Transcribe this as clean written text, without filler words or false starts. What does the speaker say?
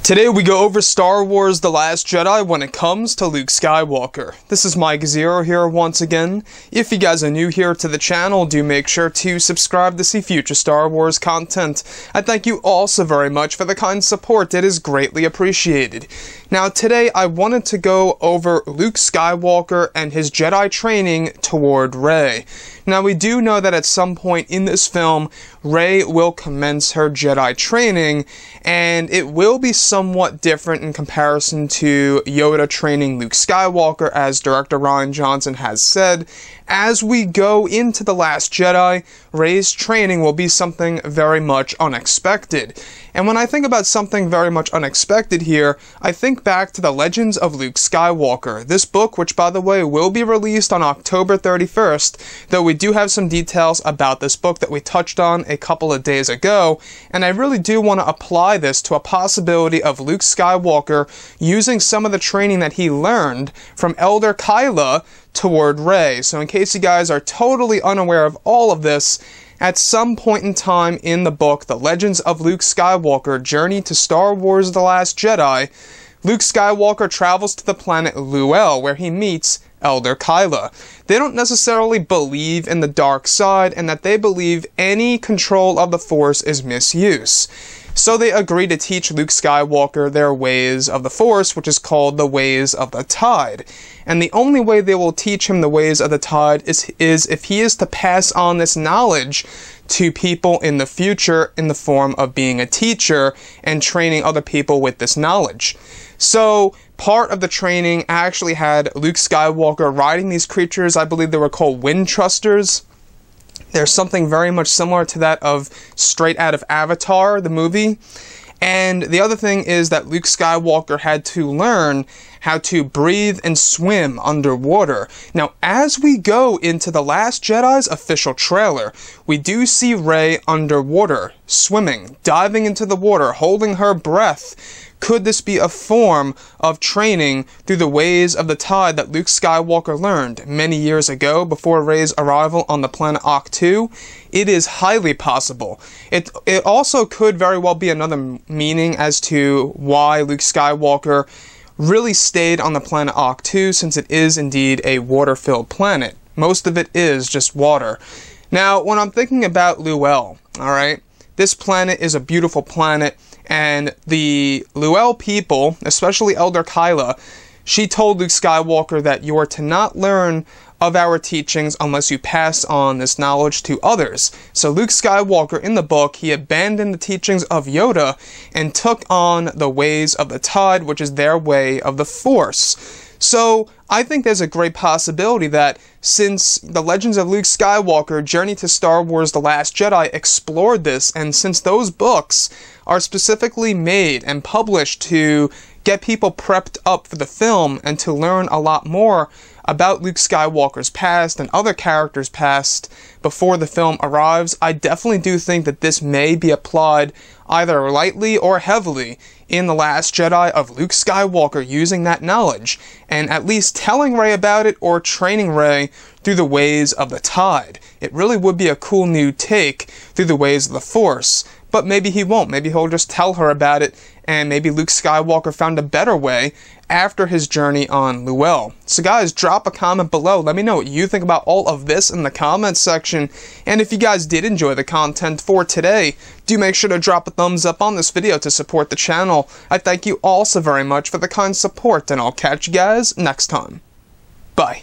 Today we go over Star Wars The Last Jedi when it comes to Luke Skywalker. This is Mike Zero here once again. If you guys are new here to the channel, do make sure to subscribe to see future Star Wars content. I thank you all so very much for the kind support, it is greatly appreciated. Now today I wanted to go over Luke Skywalker and his Jedi training toward Rey. Now we do know that at some point in this film, Rey will commence her Jedi training, and it will be somewhat different in comparison to Yoda training Luke Skywalker, as director Rian Johnson has said. As we go into The Last Jedi, Rey's training will be something very much unexpected. And when I think about something very much unexpected here, I think back to The Legends of Luke Skywalker. This book, which by the way will be released on October 31st, though we do have some details about this book that we touched on a couple of days ago, and I really do want to apply this to a possibility of Luke Skywalker using some of the training that he learned from Elder Kyla toward Rey. So in case you guys are totally unaware of all of this, at some point in time in the book, The Legends of Luke Skywalker, Journey to Star Wars The Last Jedi, Luke Skywalker travels to the planet Lew'el, where he meets Elder Kyla. They don't necessarily believe in the dark side, and that they believe any control of the Force is misuse. So they agree to teach Luke Skywalker their ways of the Force, which is called the ways of the Tide. And the only way they will teach him the ways of the Tide is if he is to pass on this knowledge to people in the future in the form of being a teacher and training other people with this knowledge. So part of the training actually had Luke Skywalker riding these creatures. I believe they were called wind trusters. There's something very much similar to that of straight out of Avatar, the movie. And the other thing is that Luke Skywalker had to learn how to breathe and swim underwater. Now, as we go into The Last Jedi's official trailer, we do see Rey underwater, swimming, diving into the water, holding her breath. Could this be a form of training through the ways of the Tide that Luke Skywalker learned many years ago before Rey's arrival on the planet Ahch-To? It is highly possible. It also could very well be another meaning as to why Luke Skywalker really stayed on the planet Ahch-To, since it is indeed a water-filled planet. Most of it is just water. Now, when I'm thinking about Lew'el, alright, this planet is a beautiful planet, and the Lew'el people, especially Elder Kyla, she told Luke Skywalker that you are to not learn of our teachings unless you pass on this knowledge to others. So Luke Skywalker, in the book, he abandoned the teachings of Yoda and took on the ways of the Tide, which is their way of the Force. So I think there's a great possibility that since The Legends of Luke Skywalker, Journey to Star Wars The Last Jedi explored this, and since those books are specifically made and published to get people prepped up for the film and to learn a lot more about Luke Skywalker's past and other characters' past before the film arrives, I definitely do think that this may be applied either lightly or heavily in The Last Jedi of Luke Skywalker using that knowledge, and at least telling Rey about it or training Rey through the ways of the Tide. It really would be a cool new take through the ways of the Force, but maybe he won't. Maybe he'll just tell her about it, and maybe Luke Skywalker found a better way after his journey on Lew'el. So guys, drop a comment below. Let me know what you think about all of this in the comments section. And if you guys did enjoy the content for today, do make sure to drop a thumbs up on this video to support the channel. I thank you all so very much for the kind support, and I'll catch you guys next time. Bye.